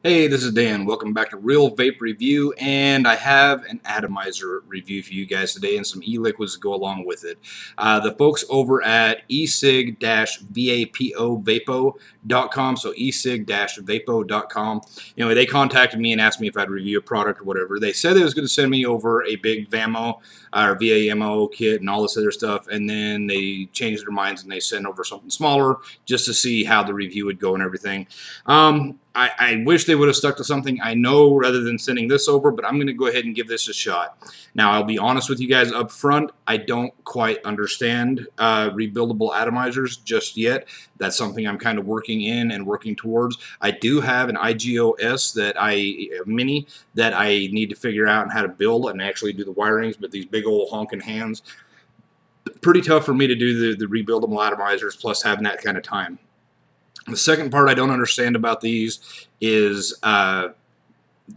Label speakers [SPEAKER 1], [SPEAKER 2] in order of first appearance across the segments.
[SPEAKER 1] Hey, this is Dan. Welcome back to Real Vape Review, and I have an atomizer review for you guys today and some e-liquids to go along with it. The folks over at Ecig-Vapo.com, so Ecig-Vapo.com, they contacted me and asked me if I'd review a product or whatever. They said they was going to send me over a big VAMO or VAMO kit and all this other stuff, and then they changed their minds and they sent over something smaller just to see how the review would go and everything. I wish they would have stuck to something I know rather than sending this over, but I'm going to go ahead and give this a shot. Now, I'll be honest with you guys up front, I don't quite understand rebuildable atomizers just yet. That's something I'm kind of working in and working towards. I do have an IGOS mini that I need to figure out how to build and actually do the wirings, but these big old honking hands, pretty tough for me to do the rebuildable atomizers plus having that kind of time. The second part I don't understand about these is the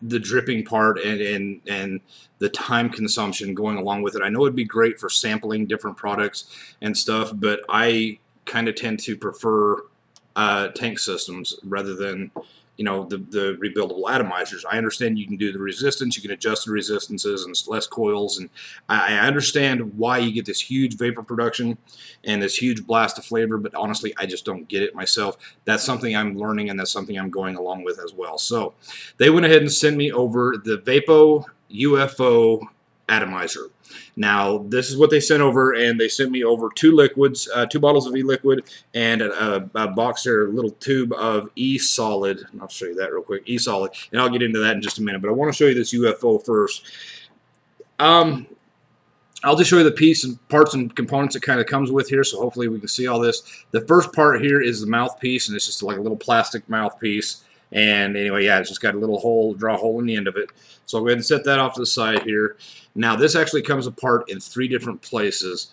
[SPEAKER 1] dripping part and the time consumption going along with it. I know it'd be great for sampling different products and stuff, but I kind of tend to prefer tank systems rather than the rebuildable atomizers. I understand you can do the resistance, you can adjust the resistances and less coils, and I understand why you get this huge vapor production and this huge blast of flavor, but honestly I just don't get it myself. That's something I'm learning and that's something I'm going along with as well. So they went ahead and sent me over the Vapo UFO Atomizer. Now, this is what they sent over, and they sent me over two liquids, 2 bottles of e-liquid, and a box there, a little tube of e-solid. I'll show you that real quick, e-solid, and I'll get into that in just a minute, but I want to show you this UFO first. I'll just show you the piece and parts and components it kind of comes with here, so hopefully we can see all this. The first part here is the mouthpiece, and it's just like a little plastic mouthpiece. And anyway, yeah, it's just got a little hole, draw a hole in the end of it. So I'll go ahead and set that off to the side here. Now, this actually comes apart in 3 different places.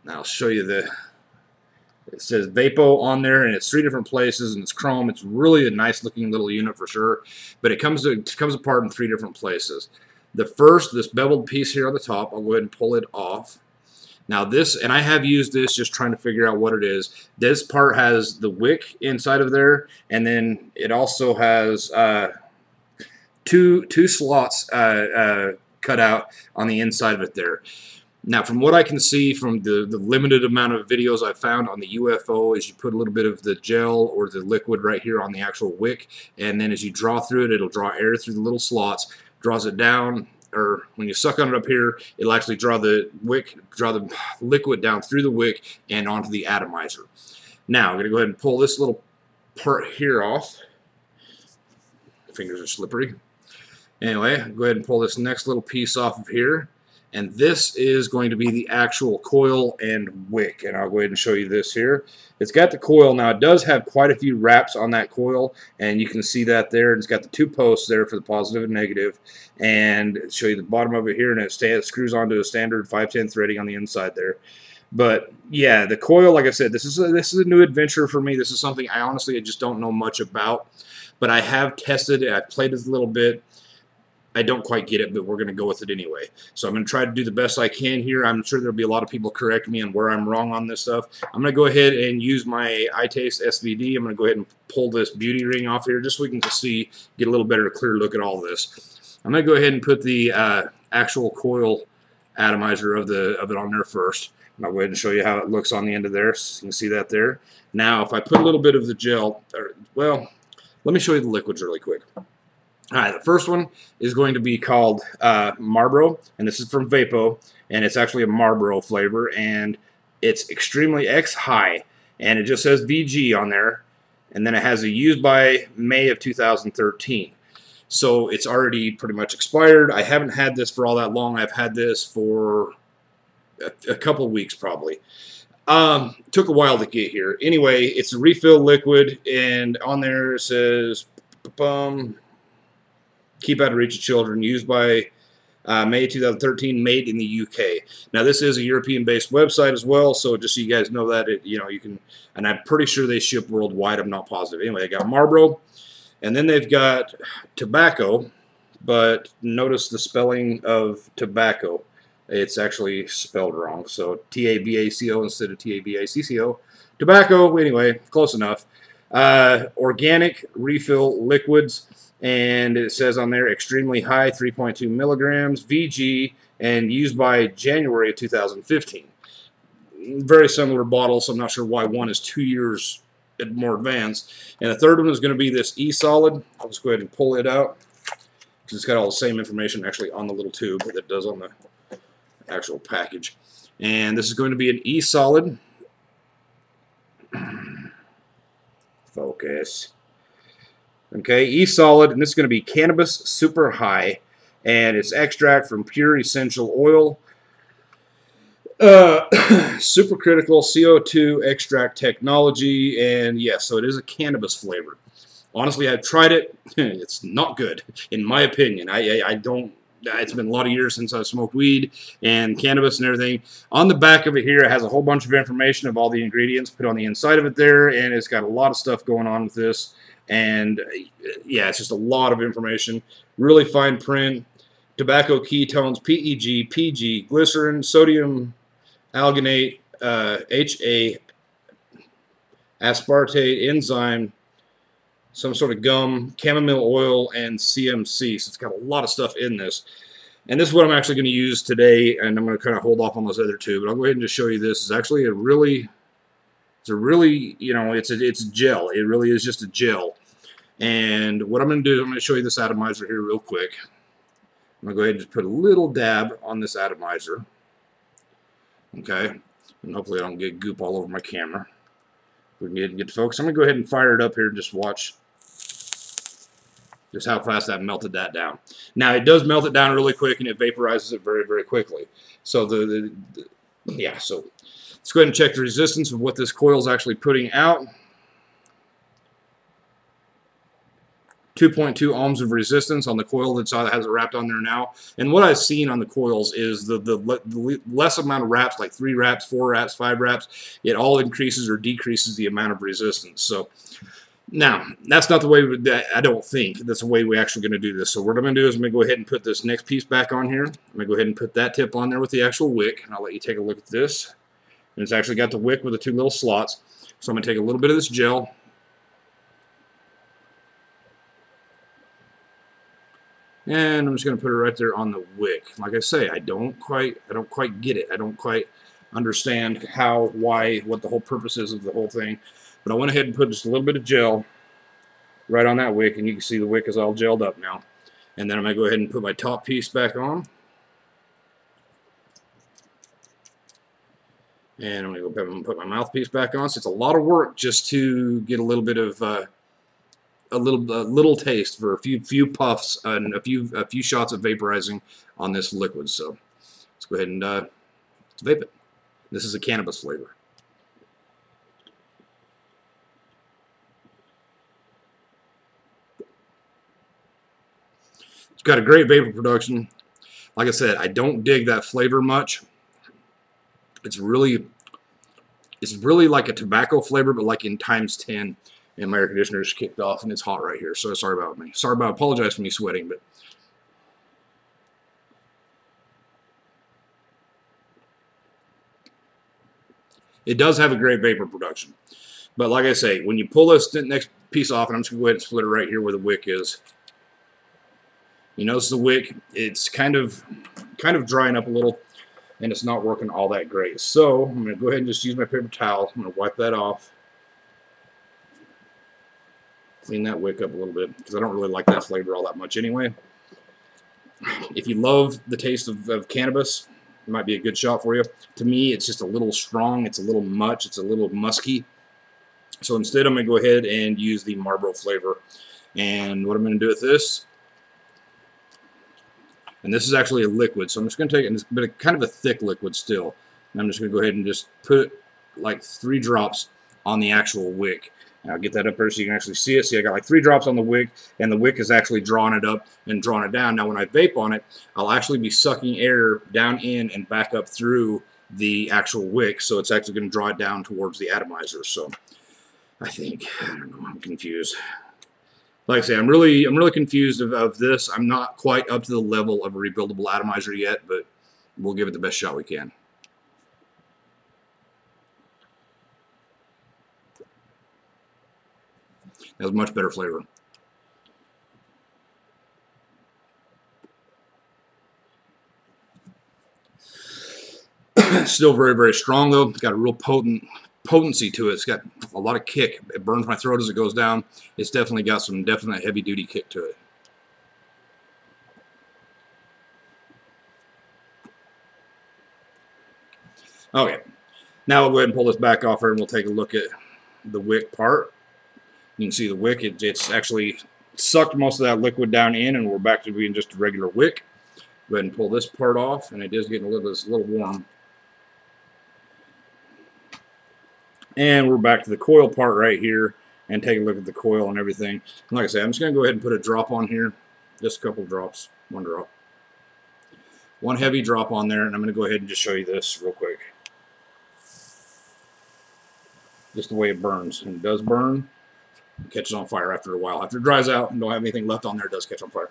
[SPEAKER 1] Now, I'll show you it says Vapo on there, and it's 3 different places, and it's chrome. It's really a nice looking little unit for sure, but it comes apart in 3 different places. The first, this beveled piece here on the top, I'll go ahead and pull it off. Now this, and I have used this just trying to figure out what it is. This part has the wick inside of there, and then it also has two slots cut out on the inside of it there. Now, from what I can see from the limited amount of videos I've found on the UFO is you put a little bit of the gel or the liquid right here on the actual wick, and then as you draw through it, it'll draw air through the little slots, draws it down, or when you suck on it up here, it'll actually draw the liquid down through the wick and onto the atomizer. Now, I'm going to go ahead and pull this little part here off. Fingers are slippery. Anyway, go ahead and pull this next little piece off of here. And this is going to be the actual coil and wick. And I'll go ahead and show you this here. It's got the coil. Now, it does have quite a few wraps on that coil, and you can see that there. It's got the 2 posts there for the positive and negative. And I'll show you the bottom of it here, and it screws onto a standard 510 threading on the inside there. But yeah, the coil, like I said, this is a new adventure for me. This is something I just don't know much about. But I have tested it. I've played it a little bit. I don't quite get it, but we're going to go with it anyway. So I'm going to try to do the best I can here. I'm sure there'll be a lot of people correct me on where I'm wrong on this stuff. I'm going to go ahead and use my iTaste SVD. I'm going to go ahead and pull this beauty ring off here just so we can see, get a little better, clear look at all this. I'm going to go ahead and put the actual coil atomizer of it on there first. And I'll go ahead and show you how it looks on the end of there. So you can see that there. Now, if I put a little bit of the gel, well, let me show you the liquids really quick. Alright, the first one is going to be called Marlboro, and this is from Vapo, and it's actually a Marlboro flavor, and it's extremely X-high, and it just says VG on there, and then it has a used by May of 2013. So it's already pretty much expired. I haven't had this for all that long. I've had this for a couple weeks probably. Took a while to get here. Anyway, it's a refill liquid, and on there it says keep out of reach of children, used by May 2013, made in the UK. Now, this is a European-based website as well, so just so you guys know that, you can, and I'm pretty sure they ship worldwide. I'm not positive. Anyway, they got Marlboro, and then they've got tobacco, but notice the spelling of tobacco. It's actually spelled wrong, so T-A-B-A-C-O instead of T-A-B-A-C-C-O. Tobacco, anyway, close enough. Organic refill liquids, and it says on there extremely high, 3.2 milligrams, VG, and used by January of 2015. Very similar bottle, so I'm not sure why one is 2 years more advanced. And the third one is going to be this E-Solid. I'll just go ahead and pull it out, because it's got all the same information actually on the little tube that it does on the actual package. And this is going to be an E-Solid. Focus. Okay, E-Solid, and this is going to be cannabis super high, and it's extract from pure essential oil. Supercritical CO2 extract technology, and yes, so it is a cannabis flavor. Honestly, I've tried it. It's not good, in my opinion. I don't. It's been a lot of years since I've smoked weed and cannabis and everything. On the back of it here, it has a whole bunch of information of all the ingredients put on the inside of it there, and it's got a lot of stuff going on with this. And yeah, it's just a lot of information. Really fine print. Tobacco ketones, PEG, PG, glycerin, sodium alginate, HA, aspartate, enzyme, some sort of gum, chamomile oil, and CMC. So it's got a lot of stuff in this. And this is what I'm actually going to use today, and I'm going to kind of hold off on those other two. But I'll go ahead and just show you this. It's actually a really, you know, it's a gel. It really is just a gel. And what I'm going to do is I'm going to show you this atomizer here real quick. I'm going to go ahead and just put a little dab on this atomizer. Okay, and hopefully I don't get goop all over my camera. We can get to focus. I'm going to go ahead and fire it up here and just watch just how fast that melted that down. Now, it does melt it down really quick, and it vaporizes it very, very quickly. So, yeah, so let's go ahead and check the resistance of what this coil is actually putting out. 2.2 ohms of resistance on the coil that has it wrapped on there now. And what I've seen on the coils is the less amount of wraps, like 3 wraps, 4 wraps, 5 wraps, it all increases or decreases the amount of resistance. So now, that's not the way, I don't think that's the way we're actually going to do this. So what I'm going to do is I'm going to go ahead and put this next piece back on here. I'm going to go ahead and put that tip on there with the actual wick. And I'll let you take a look at this. And it's actually got the wick with the 2 little slots. So I'm going to take a little bit of this gel. And I'm just going to put it right there on the wick. Like I say, I don't quite get it. I don't quite understand how, why, what the whole purpose is of the whole thing. But I went ahead and put just a little bit of gel right on that wick, and you can see the wick is all gelled up now. And then I'm going to go ahead and put my top piece back on. And I'm going to go ahead and put my mouthpiece back on. So it's a lot of work just to get a little bit of a little taste for a few puffs and a few shots of vaporizing on this liquid. So let's go ahead and let's vape it. This is a cannabis flavor. It's got a great vapor production. Like I said, I don't dig that flavor much. It's really like a tobacco flavor, but like in times 10. And my air conditioner just kicked off, and it's hot right here. So sorry about me. Apologize for me sweating, but it does have a great vapor production. But like I say, when you pull this next piece off, and I'm just going to go ahead and split it right here where the wick is. You notice the wick, it's kind of drying up a little, and it's not working all that great. So I'm going to go ahead and just use my paper towel. I'm going to wipe that off. Clean that wick up a little bit, because I don't really like that flavor all that much anyway. If you love the taste of cannabis, it might be a good shot for you. To me, it's just a little strong. It's a little much. It's a little musky. So instead, I'm going to go ahead and use the Marlboro flavor. And what I'm going to do with this, and this is actually a liquid, so I'm just going to take it, but it's kind of a thick liquid still. And I'm just going to go ahead and just put like 3 drops on the actual wick. And I'll get that up there so you can actually see it. See, I got like 3 drops on the wick, and the wick is actually drawing it up and drawing it down. Now, when I vape on it, I'll actually be sucking air down in and back up through the actual wick, so it's actually going to draw it down towards the atomizer. So I don't know, I'm confused. Like I say, I'm really confused of this. I'm not quite up to the level of a rebuildable atomizer yet, but we'll give it the best shot we can. It has much better flavor. Still very, very strong though. It's got a real potency to it. It's got a lot of kick. It burns my throat as it goes down. It's definitely got some definite heavy duty kick to it. Okay, now we'll go ahead and pull this back off here and we'll take a look at the wick part. You can see the wick, it's actually sucked most of that liquid down in, and we're back to being just a regular wick. Go ahead and pull this part off, and it is getting it's a little warm. And we're back to the coil part right here, and take a look at the coil and everything. And like I said, I'm just going to go ahead and put a drop on here, just a couple drops, one drop. One heavy drop on there, and I'm going to go ahead and just show you this real quick. Just the way it burns, and it does burn. It catches on fire after a while. After it dries out and don't have anything left on there, it does catch on fire.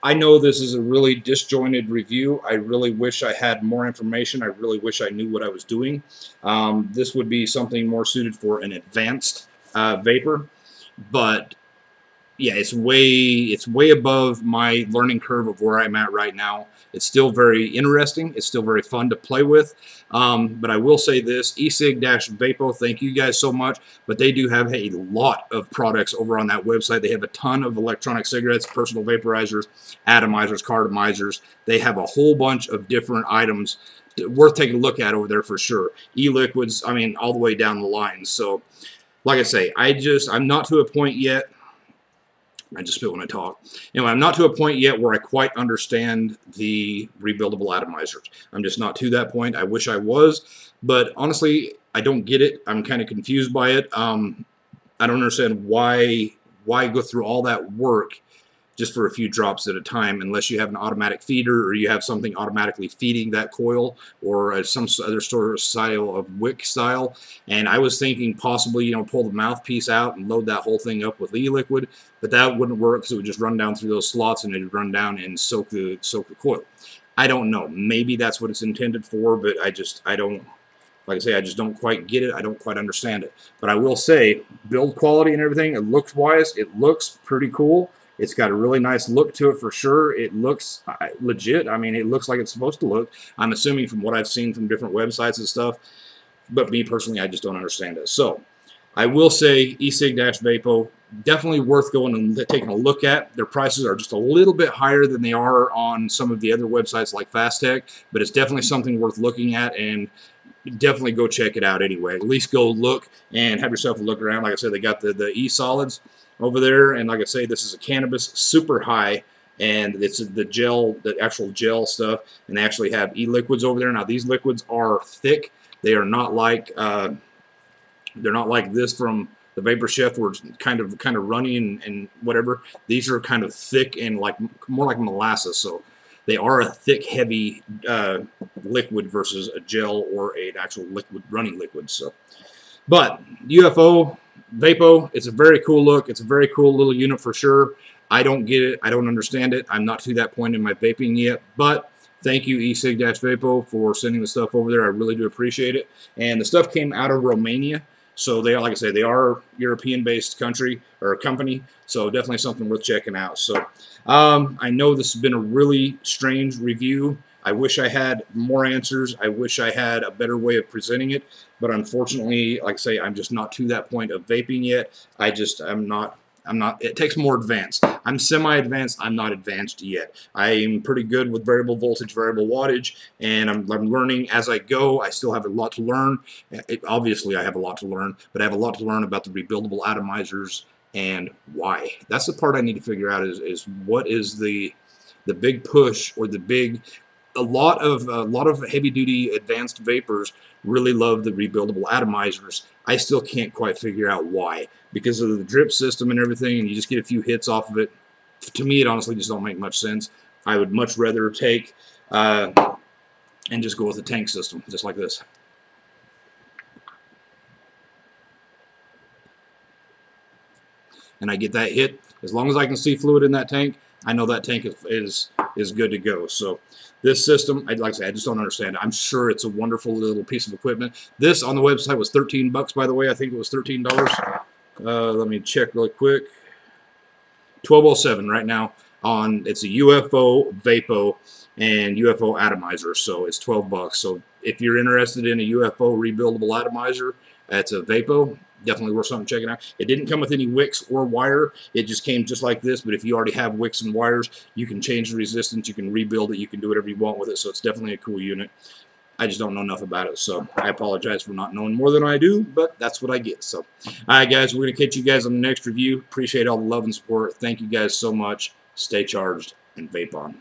[SPEAKER 1] I know this is a really disjointed review. I really wish I had more information. I really wish I knew what I was doing. This would be something more suited for an advanced vapor, but yeah, it's way above my learning curve of where I'm at right now. It's still very interesting. It's still very fun to play with. But I will say this, Ecig-Vapo, thank you guys so much. But they do have a lot of products over on that website. They have a ton of electronic cigarettes, personal vaporizers, atomizers, cartomizers. They have a whole bunch of different items worth taking a look at over there for sure. E-liquids, I mean, all the way down the line. So, like I say, I'm not to a point yet. I just spit when I talk. Anyway, I'm not to a point yet where I quite understand the rebuildable atomizers. I'm just not to that point. I wish I was, but honestly, I don't get it. I'm kind of confused by it. I don't understand why go through all that work just for a few drops at a time, unless you have an automatic feeder or you have something automatically feeding that coil, or some other sort of style of wick style. And I was thinking possibly, you know, pull the mouthpiece out and load that whole thing up with e-liquid, but that wouldn't work because it would just run down through those slots and it would run down and soak the coil. I don't know. Maybe that's what it's intended for, but I don't. Like I say, I just don't quite get it. I don't quite understand it. But I will say, build quality and everything, it looks-wise, it looks pretty cool. It's got a really nice look to it for sure. It looks legit. I mean, it looks like it's supposed to look. I'm assuming from what I've seen from different websites and stuff. But me personally, I just don't understand it. So, I will say Ecig-Vapo, definitely worth going and taking a look at. Their prices are just a little bit higher than they are on some of the other websites like Fastech. But it's definitely something worth looking at, and definitely go check it out anyway. At least go look and have yourself a look around. Like I said, they got the e-solids over there, and like I say, this is a cannabis super high, and it's the gel, the actual gel stuff, and they actually have e-liquids over there. Now these liquids are thick. They are not like this from the Vapor Chef, where it's kind of runny and whatever. These are kind of thick and more like molasses. So they are a thick, heavy liquid versus a gel or an actual liquid, running liquid. So, but UFO Vapo, it's a very cool look. It's a very cool little unit for sure. I don't get it. I don't understand it. I'm not to that point in my vaping yet. But thank you, Ecig-Vapo, for sending the stuff over there. I really do appreciate it. And the stuff came out of Romania. So they are, like I say, they are a European-based country or a company. So definitely something worth checking out. So I know this has been a really strange review. I wish I had more answers. I wish I had a better way of presenting it. But unfortunately, like I say, I'm just not to that point of vaping yet. I'm not, it takes more advanced. I'm semi-advanced, I'm not advanced yet. I'm pretty good with variable voltage, variable wattage, and I'm learning as I go. I still have a lot to learn. Obviously, I have a lot to learn, but I have a lot to learn about the rebuildable atomizers and why. That's the part I need to figure out is what is the big push, or the big, a lot of heavy-duty advanced vapors really love the rebuildable atomizers. I still can't quite figure out why. Because of the drip system and everything, and you just get a few hits off of it. To me, it honestly just don't make much sense. I would much rather take and just go with a tank system, just like this. And I get that hit. As long as I can see fluid in that tank, I know that tank is good to go. So this system, like I said, I just don't understand it. I'm sure it's a wonderful little piece of equipment. This on the website was $13 bucks, by the way. I think it was $13. Let me check really quick. 1207 right now on, it's a UFO Vapo and UFO Atomizer, so it's 12 bucks. So if you're interested in a UFO rebuildable atomizer, that's a Vapo. Definitely worth something checking out. It didn't come with any wicks or wire. It just came just like this, but if you already have wicks and wires, you can change the resistance, you can rebuild it, you can do whatever you want with it, so it's definitely a cool unit. I just don't know enough about it, so I apologize for not knowing more than I do, but that's what I get. So, all right, guys, we're going to catch you guys on the next review. Appreciate all the love and support. Thank you guys so much. Stay charged and vape on.